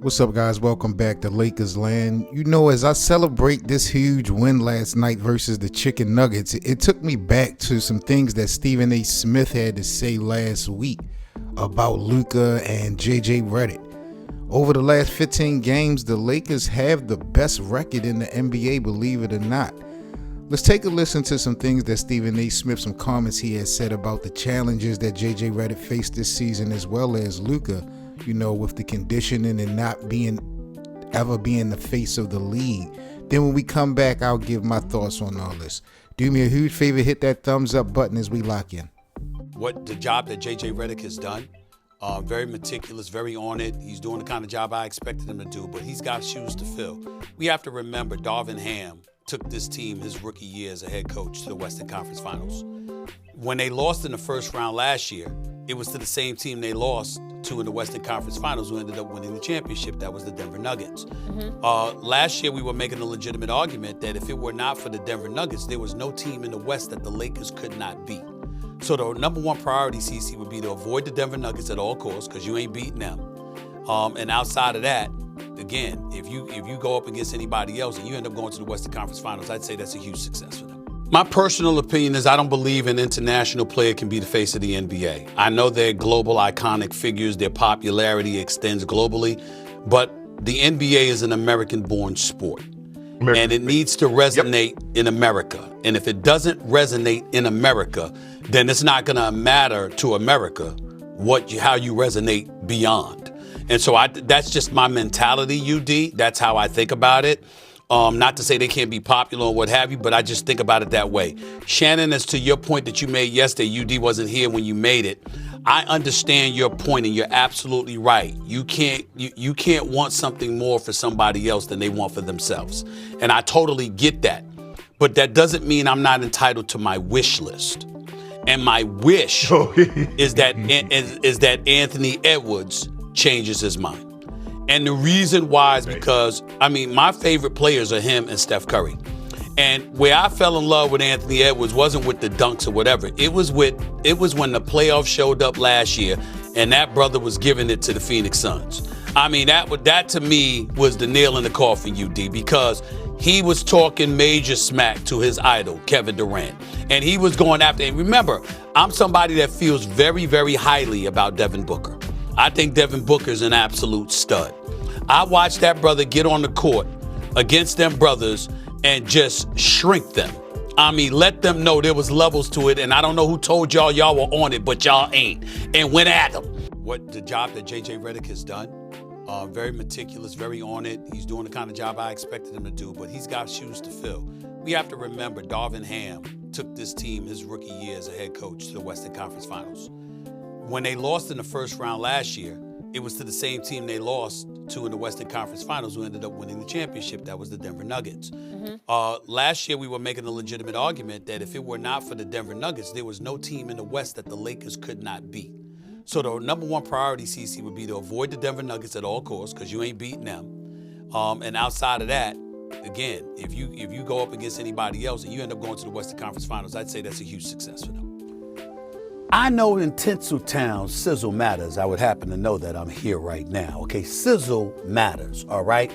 What's up, guys? Welcome back to Lakers Land. You know, as I celebrate this huge win last night versus the Chicken Nuggets, it took me back to some things that Stephen A. Smith had to say last week about Luka and J.J. Redick. Over the last 15 games, the Lakers have the best record in the NBA, believe it or not. Let's take a listen to some things that Stephen A. Smith, some comments he has said about the challenges that J.J. Redick faced this season, as well as Luka, you know, with the conditioning and not ever being the face of the league. Then when we come back, I'll give my thoughts on all this. Do me a huge favor, hit that thumbs up button as we lock in. What the job that J.J. Redick has done, very meticulous, very on it. He's doing the kind of job I expected him to do, but he's got shoes to fill. We have to remember Darvin Ham took this team his rookie year as a head coach to the Western Conference Finals. When they lost in the first round last year, it was to the same team they lost to in the Western Conference Finals who ended up winning the championship. That was the Denver Nuggets. Last year, we were making a legitimate argument that if it were not for the Denver Nuggets, there was no team in the West that the Lakers could not beat. So the number one priority, CC, would be to avoid the Denver Nuggets at all costs because you ain't beating them. And outside of that, again, if you go up against anybody else and you end up going to the Western Conference Finals, I'd say that's a huge success for them. My personal opinion is I don't believe an international player can be the face of the NBA. I know they're global iconic figures, their popularity extends globally, but the NBA is an American-born sport. And it needs to resonate in America. And if it doesn't resonate in America, then it's not going to matter to America how you resonate beyond. And so that's just my mentality, UD. That's how I think about it. Not to say they can't be popular or what have you, but I just think about it that way. Shannon, as to your point that you made yesterday, UD wasn't here when you made it. I understand your point, and you're absolutely right. You can't want something more for somebody else than they want for themselves. And I totally get that. But that doesn't mean I'm not entitled to my wish list. And my wish is that Anthony Edwards changes his mind. And the reason why is because, my favorite players are him and Steph Curry. And where I fell in love with Anthony Edwards wasn't with the dunks or whatever. It was when the playoffs showed up last year and that brother was giving it to the Phoenix Suns. That to me was the nail in the coffin, UD, because he was talking major smack to his idol, Kevin Durant. And he was going after, and remember, I'm somebody that feels very, very highly about Devin Booker. I think Devin Booker's an absolute stud. I watched that brother get on the court against them brothers and just shrink them. Let them know there was levels to it, and I don't know who told y'all were on it, but y'all ain't, and went at them. What the job that J.J. Redick has done, very meticulous, very on it. He's doing the kind of job I expected him to do, but he's got shoes to fill. We have to remember Darvin Ham took this team his rookie year as a head coach to the Western Conference Finals. When they lost in the first round last year, it was to the same team they lost to in the Western Conference Finals who ended up winning the championship. That was the Denver Nuggets. Last year, we were making a legitimate argument that if it were not for the Denver Nuggets, there was no team in the West that the Lakers could not beat. So the number one priority, CC, would be to avoid the Denver Nuggets at all costs because you ain't beating them. And outside of that, again, if you go up against anybody else and you end up going to the Western Conference Finals, I'd say that's a huge success for them. I know in Tinseltown, sizzle matters. I would happen to know that I'm here right now. Okay, sizzle matters, all right?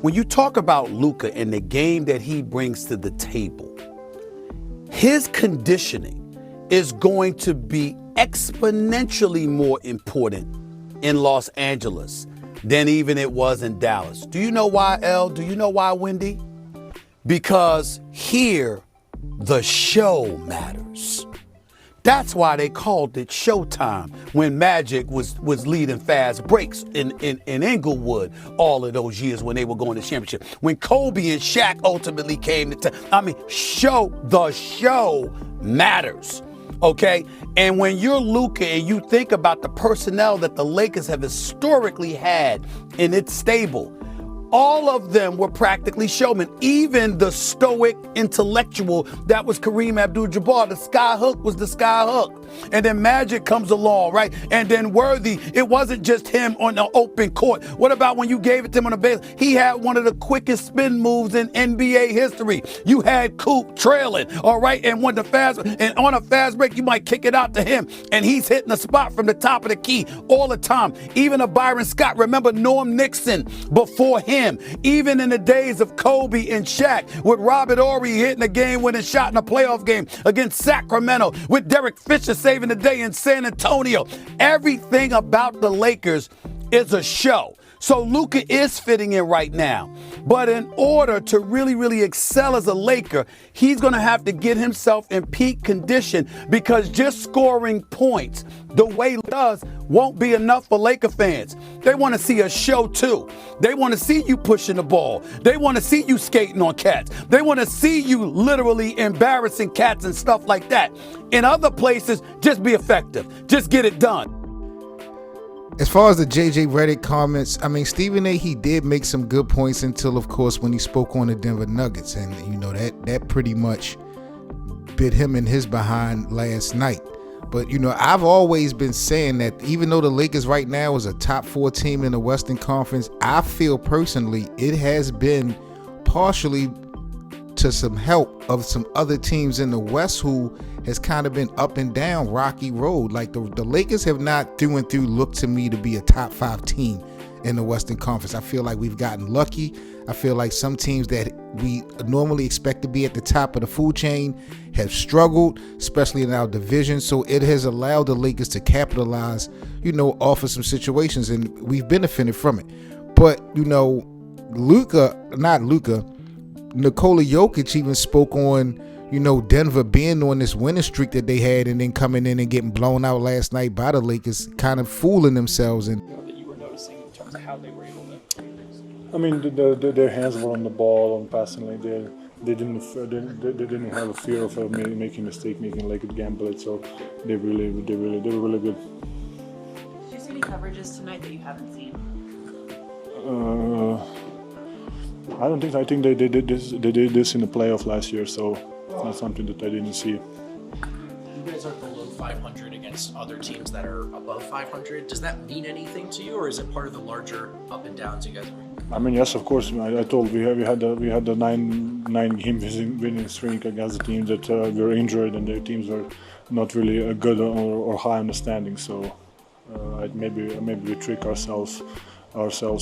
When you talk about Luka and the game that he brings to the table, his conditioning is going to be exponentially more important in Los Angeles than even it was in Dallas. Do you know why, El? Do you know why, Wendy? Because here, the show matters. That's why they called it Showtime when Magic was leading fast breaks in Inglewood all of those years when they were going to championship. When Kobe and Shaq ultimately came to the show matters, okay? And when you're Luka and you think about the personnel that the Lakers have historically had in its stable, all of them were practically showmen. Even the stoic intellectual that was Kareem Abdul-Jabbar, the sky hook was the sky hook. And then Magic comes along, right? And then Worthy, it wasn't just him on the open court. What about when you gave it to him on the base? He had one of the quickest spin moves in NBA history. You had Coop trailing, all right? And on a fast break, you might kick it out to him, and he's hitting the spot from the top of the key all the time. Even a Byron Scott. Remember Norm Nixon before him. Even in the days of Kobe and Shaq, with Robert Horry hitting a game-winning shot in a playoff game against Sacramento, with Derek Fisher saving the day in San Antonio. Everything about the Lakers is a show. So Luka is fitting in right now. But in order to really, really excel as a Laker, he's going to have to get himself in peak condition, because just scoring points the way he does won't be enough for Laker fans. They want to see a show too. They want to see you pushing the ball. They want to see you skating on cats. They want to see you literally embarrassing cats and stuff like that. In other places, just be effective. Just get it done. As far as the JJ Redick comments, I mean, Stephen A, he did make some good points until, of course, when he spoke on the Denver Nuggets. And, you know, that pretty much bit him in his behind last night. But, you know, I've always been saying that even though the Lakers right now is a top 4 team in the Western Conference, I feel personally it has been partially to some help of some other teams in the West who has kind of been up and down rocky road. Like the Lakers have not through and through looked to me to be a top 5 team in the Western Conference. I feel like we've gotten lucky. I feel like some teams that we normally expect to be at the top of the food chain have struggled, especially in our division. So it has allowed the Lakers to capitalize, you know, off of some situations, and we've benefited from it. But, you know, Nikola Jokic even spoke on, you know, Denver being on this winning streak that they had and then coming in and getting blown out last night by the Lakers, kind of fooling themselves. And that you were noticing in terms of how they were able to. I mean, their hands were on the ball, on passing like they didn't have a fear of making a mistake, making like a gamble it. So they were really good. Did you see any coverages tonight that you haven't seen? I don't think. I think they did this in the playoff last year, so it's not something that I didn't see. You guys are below 500 against other teams that are above 500. Does that mean anything to you, or is it part of the larger up and downs you guys are? I mean, yes, of course. I told we had the nine game winning streak against the teams that were injured, and their teams were not really good or high on the standings. So maybe we trick ourselves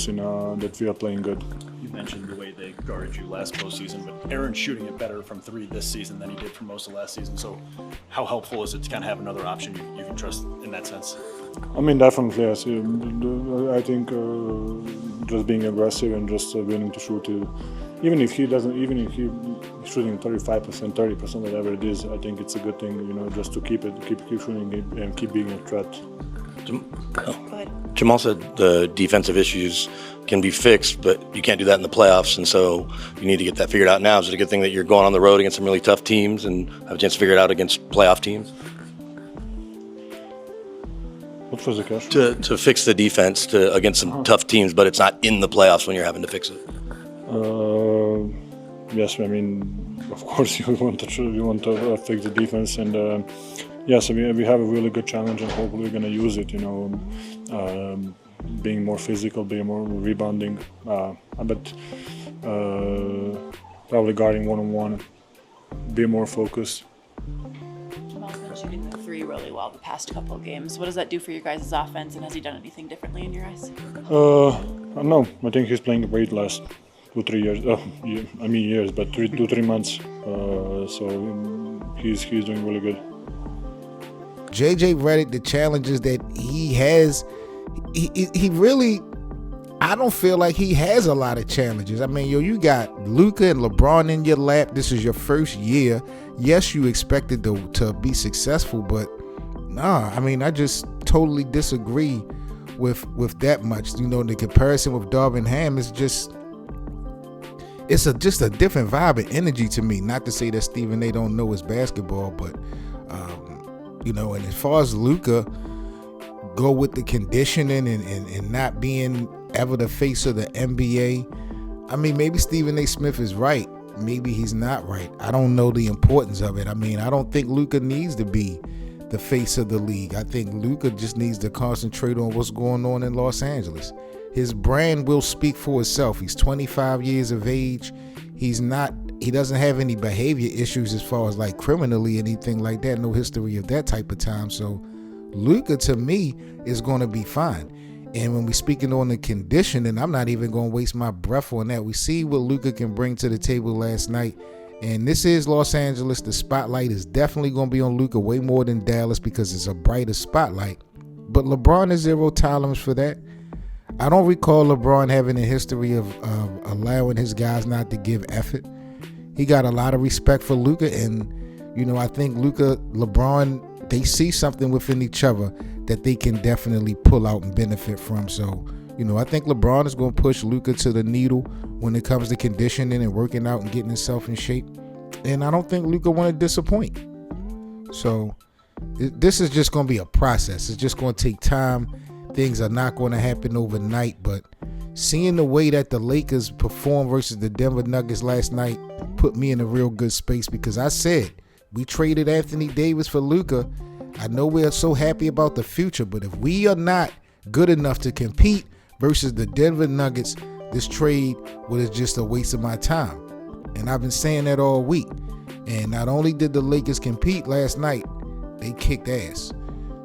in that we are playing good. You mentioned the way they guarded you last postseason, but Aaron's shooting it better from 3 this season than he did for most of last season. So how helpful is it to kind of have another option you can trust in that sense? I mean, definitely, yes. I think just being aggressive and just willing to shoot, even if he's shooting 35%, 30%, whatever it is, I think it's a good thing, you know, just to keep shooting it and keep being a threat. Jamal said the defensive issues can be fixed, but you can't do that in the playoffs, and so you need to get that figured out now. Is it a good thing that you're going on the road against some really tough teams and have a chance to figure it out against playoff teams? What was the question? To fix the defense against some tough teams, but it's not in the playoffs when you're having to fix it. Yes, I mean, of course you want to fix the defense, and yes, we have a really good challenge, and hopefully we're going to use it. You know, being more physical, being more rebounding, but probably guarding one-on-one, be more focused. Jamal's been shooting the 3 really well the past couple of games. What does that do for your guys' offense, and has he done anything differently in your eyes? No, I think he's playing great last 2-3 years. Years, but 2-3 months. So he's doing really good. JJ Redick, the challenges that he has, he really, I don't feel like he has a lot of challenges. I mean, you got Luka and LeBron in your lap. This is your first year. Yes, you expected to be successful, but nah, I mean, I just totally disagree with that much. You know, the comparison with Darvin Ham is just a different vibe and energy to me. Not to say that Stephen A don't know his basketball, but you know, and as far as Luka, go with the conditioning and not being ever the face of the NBA. I mean, maybe Stephen A. Smith is right. Maybe he's not right. I don't know the importance of it. I mean, I don't think Luka needs to be the face of the league. I think Luka just needs to concentrate on what's going on in Los Angeles. His brand will speak for itself. He's 25 years of age. He doesn't have any behavior issues as far as like criminally, anything like that. No history of that type of time. So Luka, to me, is going to be fine. And when we're speaking on the conditioning, I'm not even going to waste my breath on that. We see what Luka can bring to the table last night. And this is Los Angeles. The spotlight is definitely going to be on Luka way more than Dallas because it's a brighter spotlight. But LeBron is zero tolerance for that. I don't recall LeBron having a history of allowing his guys not to give effort. He got a lot of respect for Luka. And, I think Luka, LeBron, they see something within each other that they can definitely pull out and benefit from. So, I think LeBron is going to push Luka to the needle when it comes to conditioning and working out and getting himself in shape. And I don't think Luka want to disappoint. So this is just going to be a process. It's just going to take time. Things are not going to happen overnight. But seeing the way that the Lakers performed versus the Denver Nuggets last night put me in a real good space, because I said we traded Anthony Davis for Luka. I know we're so happy about the future, but if we are not good enough to compete versus the Denver Nuggets, this trade was just a waste of my time. And I've been saying that all week. And not only did the Lakers compete last night, they kicked ass.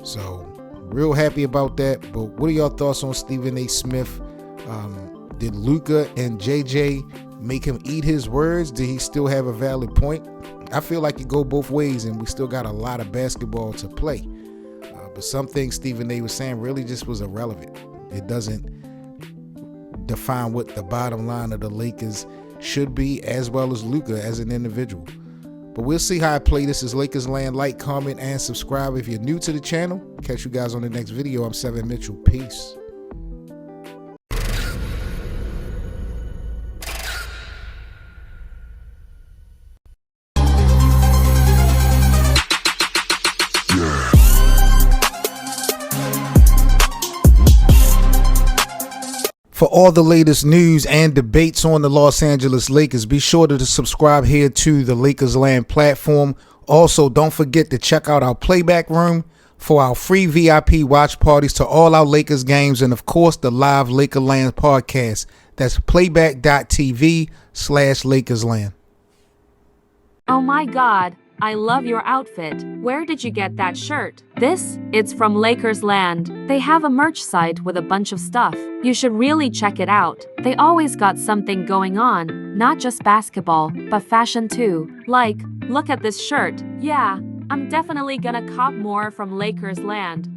So real happy about that. But what are y'all thoughts on Stephen A. Smith? Did Luka and JJ make him eat his words? Did he still have a valid point? I feel like it go both ways, and we still got a lot of basketball to play. But some things Stephen A. was saying really just was irrelevant. It doesn't define what the bottom line of the Lakers should be, as well as Luka as an individual. But we'll see how I play. This is Lakers Land. Like, comment, and subscribe if you're new to the channel. Catch you guys on the next video. I'm Seven Mitchell. Peace. For all the latest news and debates on the Los Angeles Lakers, be sure to subscribe here to the Lakers Land platform. Also, don't forget to check out our playback room for our free VIP watch parties to all our Lakers games, and of course the live Laker Land podcast. That's playback.tv/LakersLand. Oh my God, I love your outfit. Where did you get that shirt? It's from Lakers Land. They have a merch site with a bunch of stuff. You should really check it out. They always got something going on, not just basketball, but fashion too. Like, look at this shirt. Yeah, I'm definitely gonna cop more from Lakers Land.